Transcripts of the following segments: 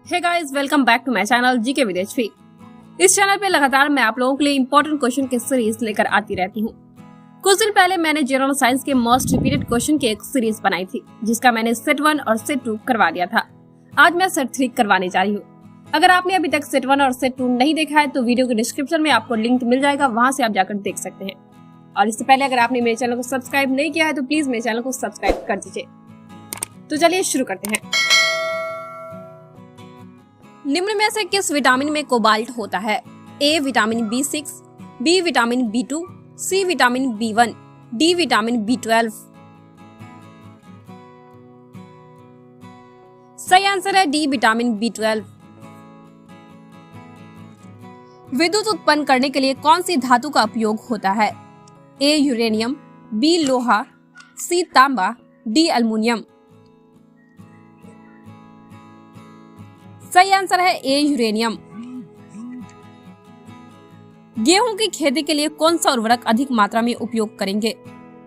Hey guys, welcome back to my channel GK with HP. इस channel पे लगातार मैं आप लोगों के लिए इंपॉर्टेंट क्वेश्चन की सीरीज लेकर आती रहती हूँ। कुछ दिन पहले मैंने जनरल साइंस के मोस्ट रिपीटेड क्वेश्चन की एक सीरीज बनाई थी, जिसका मैंने सेट 1 और सेट 2 करवा दिया था। आज मैं सेट 3 करवाने जा रही हूँ। अगर आपने अभी तक सेट 1 और सेट 2 नहीं देखा है तो वीडियो के डिस्क्रिप्शन में आपको लिंक मिल जाएगा, वहां से आप जाकर देख सकते हैं। और इससे पहले अगर आपने मेरे चैनल को सब्सक्राइब नहीं किया है तो प्लीज मेरे चैनल को सब्सक्राइब कर दीजिए। तो चलिए शुरू करते हैं। निम्न में से किस विटामिन में कोबाल्ट होता है? A vitamin B6, B vitamin B2, C vitamin B1, D vitamin B12। सही आंसर है डी विटामिन B12। विद्युत उत्पन्न करने के लिए कौन सी धातु का उपयोग होता है? ए यूरेनियम, बी लोहा, सी तांबा, डी अल्मुनियम। सही आंसर है ए यूरेनियम। गेहूं की खेती के लिए कौन सा उर्वरक अधिक मात्रा में उपयोग करेंगे?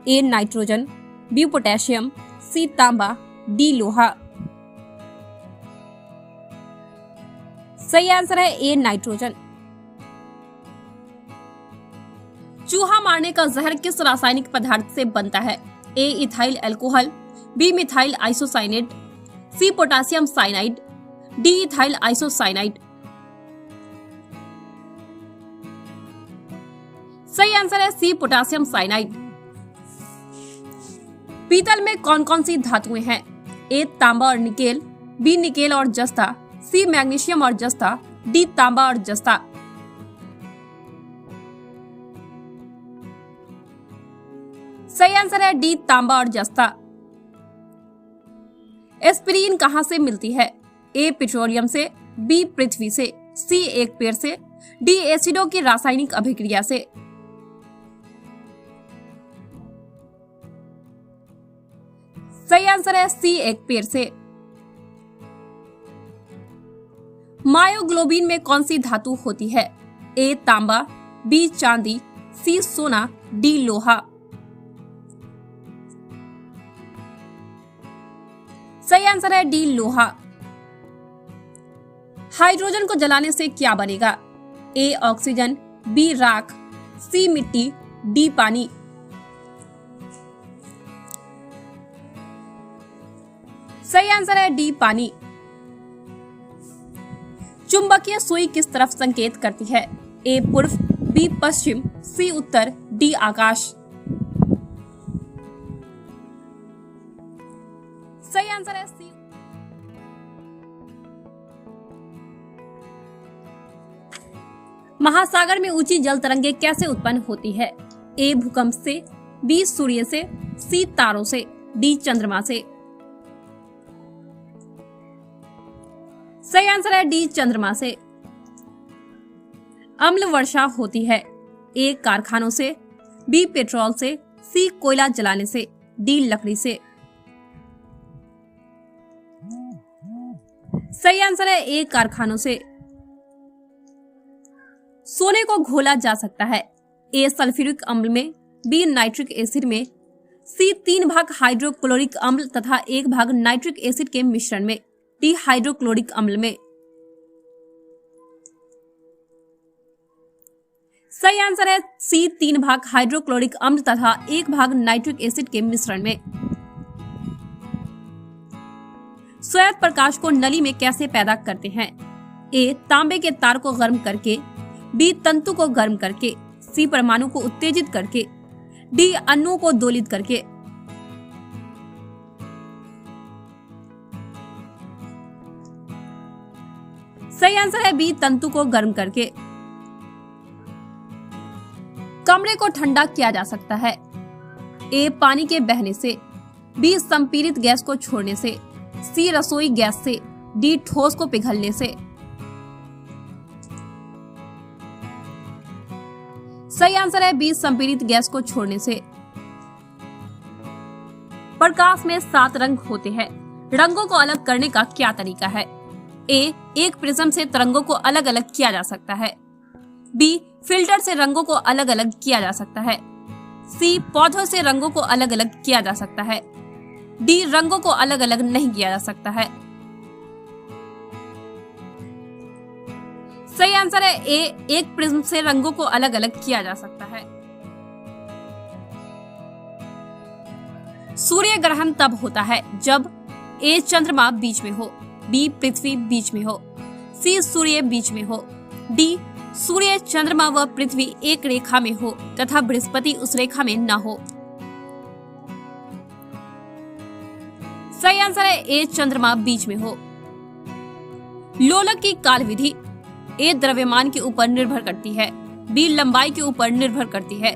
ए नाइट्रोजन, बी पोटेशियम, सी तांबा, डी लोहा। सही आंसर है ए नाइट्रोजन। चूहा मारने का जहर किस रासायनिक पदार्थ से बनता है? A ethyl alcohol, B methyl isocyanate, C potassium cyanide, D ethyl isocyanide. सही आंसर है सी पोटेशियम साइनाइड। पीतल में कौन कौन सी धातुएं हैं? ए तांबा और निकेल, बी निकेल और जस्ता, सी मैग्नीशियम और जस्ता, डी तांबा और जस्ता। सही आंसर है डी तांबा और जस्ता। एस्पिरिन कहां से मिलती है? ए पेट्रोलियम से, बी पृथ्वी से, सी एक पेड़ से, डी एसिडों की रासायनिक अभिक्रिया से। सही आंसर है सी एक पेड़ से। मायोग्लोबिन में कौन सी धातु होती है? ए तांबा, बी चांदी, सी सोना, डी लोहा। सही आंसर है डी लोहा। हाइड्रोजन को जलाने से क्या बनेगा? ए ऑक्सीजन, बी राख, सी मिट्टी, डी पानी। सही आंसर है डी पानी। चुंबकीय सुई किस तरफ संकेत करती है? ए पूर्व, बी पश्चिम, सी उत्तर, डी आकाश। सही आंसर है सी। महासागर में ऊंची जल तरंगें कैसे उत्पन्न होती है? ए भूकंप से, बी सूर्य से, सी तारों से, डी चंद्रमा से। सही आंसर है डी चंद्रमा से। अम्ल वर्षा होती है? ए कारखानों से, बी पेट्रोल से, सी कोयला जलाने से, डी लकड़ी से। सही आंसर है ए कारखानों से। सोने को घोला जा सकता है? ए सल्फ्यूरिक अम्ल में, बी नाइट्रिक एसिड में, सी 3 भाग हाइड्रोक्लोरिक अम्ल तथा 1 भाग नाइट्रिक एसिड के मिश्रण में, डी हाइड्रोक्लोरिक अम्ल में। सही आंसर है सी 3 भाग हाइड्रोक्लोरिक अम्ल तथा 1 भाग नाइट्रिक एसिड के मिश्रण में। श्वेत प्रकाश को नली में कैसे पैदा करते हैं? ए तांबे के तार को गर्म करके, बी तंतु को गर्म करके, सी परमाणु को उत्तेजित करके, डी अणुओं को दोलित करके। सही आंसर है बी तंतु को गर्म करके। कमरे को ठंडा किया जा सकता है? ए पानी के बहने से, बी संपीड़ित गैस को छोड़ने से, सी रसोई गैस से, डी ठोस को पिघलने से। सही आंसर है बी संपीड़ित गैस को छोड़ने से। प्रकाश में 7 रंग होते हैं। रंगों को अलग करने का क्या तरीका है? ए एक प्रिज्म से तरंगों को अलग अलग किया जा सकता है, बी फिल्टर से रंगों को अलग अलग किया जा सकता है, सी पौधों से रंगों को अलग अलग किया जा सकता है, डी रंगों को अलग अलग नहीं किया जा सकता है। सही आंसर है ए, एक प्रिज्म से रंगों को अलग अलग किया जा सकता है। सूर्य ग्रहण तब होता है जब ए चंद्रमा बीच में हो, बी पृथ्वी बीच में हो, सी सूर्य बीच में हो, डी सूर्य चंद्रमा व पृथ्वी एक रेखा में हो तथा बृहस्पति उस रेखा में न हो। सही आंसर है ए चंद्रमा बीच में हो। लोलक की काल विधि ए द्रव्यमान के ऊपर निर्भर करती है, बी लंबाई के ऊपर निर्भर करती है,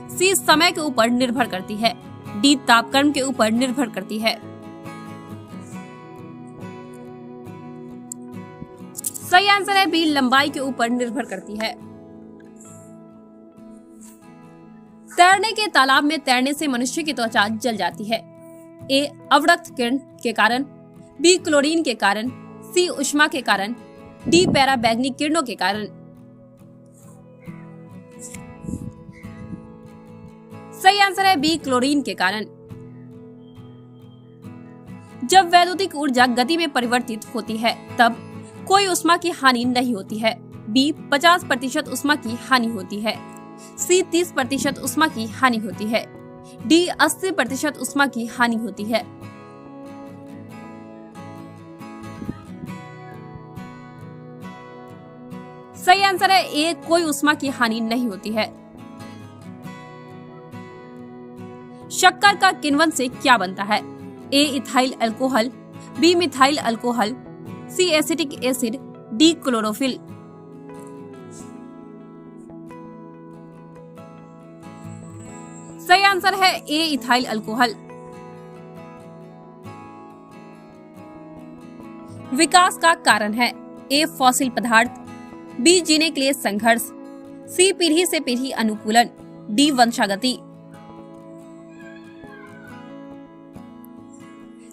सी समय के ऊपर निर्भर करती है, डी तापक्रम के ऊपर निर्भर करती है। सही आंसर है बी लंबाई के ऊपर निर्भर करती है। तैरने के तालाब में तैरने से मनुष्य की त्वचा जल जाती है। ए अवरक्त किरण के कारण, बी क्लोरीन के कारण, सी ऊष्मा के कारण, डी पैराबैंगनी किरणों के कारण। सही आंसर है बी क्लोरीन के कारण। जब वैद्युतिक ऊर्जा गति में परिवर्तित होती है तब कोई ऊष्मा की हानि नहीं होती है। बी 50% ऊष्मा की हानि होती है, सी 30% ऊष्मा की हानि होती है, डी 80% ऊष्मा की हानि होती है। सही आंसर है ए, कोई ऊष्मा की हानि नहीं होती है। शक्कर का किण्वन से क्या बनता है? A ethyl alcohol, B methyl alcohol, C acetic acid, D chlorophyll. सही आंसर है ए इथाइल अल्कोहल। विकास का कारण है ए फॉसिल पदार्थ, बी जीने के लिए संघर्ष, सी पीढ़ी से पीढ़ी अनुकूलन, डी वंशागति।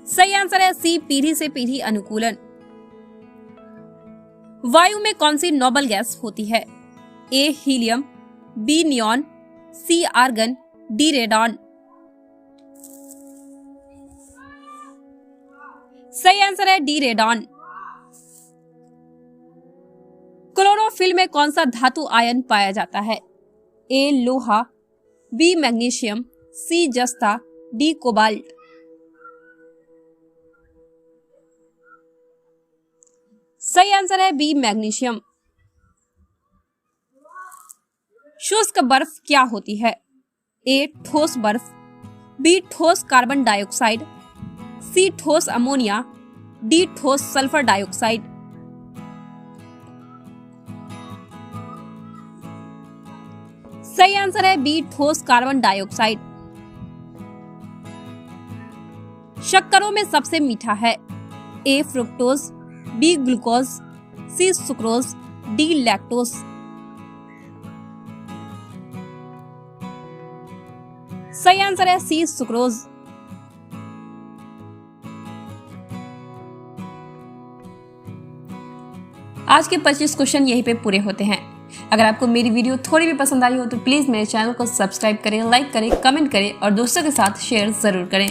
सही आंसर है सी पीढ़ी से पीढ़ी अनुकूलन। वायु में कौन सी नोबल गैस होती है? ए हीलियम, बी नियॉन, सी आर्गन, डी रेडॉन। सही आंसर है डी रेडॉन। क्लोरोफिल में कौन सा धातु आयन पाया जाता है? ए लोहा, बी मैग्नीशियम, सी जस्ता, डी कोबाल्ट। सही आंसर है बी मैग्नीशियम। शुष्क बर्फ क्या होती है? ए ठोस बर्फ, बी ठोस कार्बन डाइऑक्साइड, सी ठोस अमोनिया, डी ठोस सल्फर डाइऑक्साइड। सही आंसर है बी ठोस कार्बन डाइऑक्साइड। शक्करों में सबसे मीठा है? ए फ्रुक्टोज, बी ग्लूकोज, सी सुक्रोज, डी लैक्टोज। सही आंसर है सी सुक्रोज। आज के 25 क्वेश्चन यहीं पे पूरे होते हैं। अगर आपको मेरी वीडियो थोड़ी भी पसंद आई हो तो प्लीज मेरे चैनल को सब्सक्राइब करें, लाइक करें, कमेंट करें और दोस्तों के साथ शेयर जरूर करें।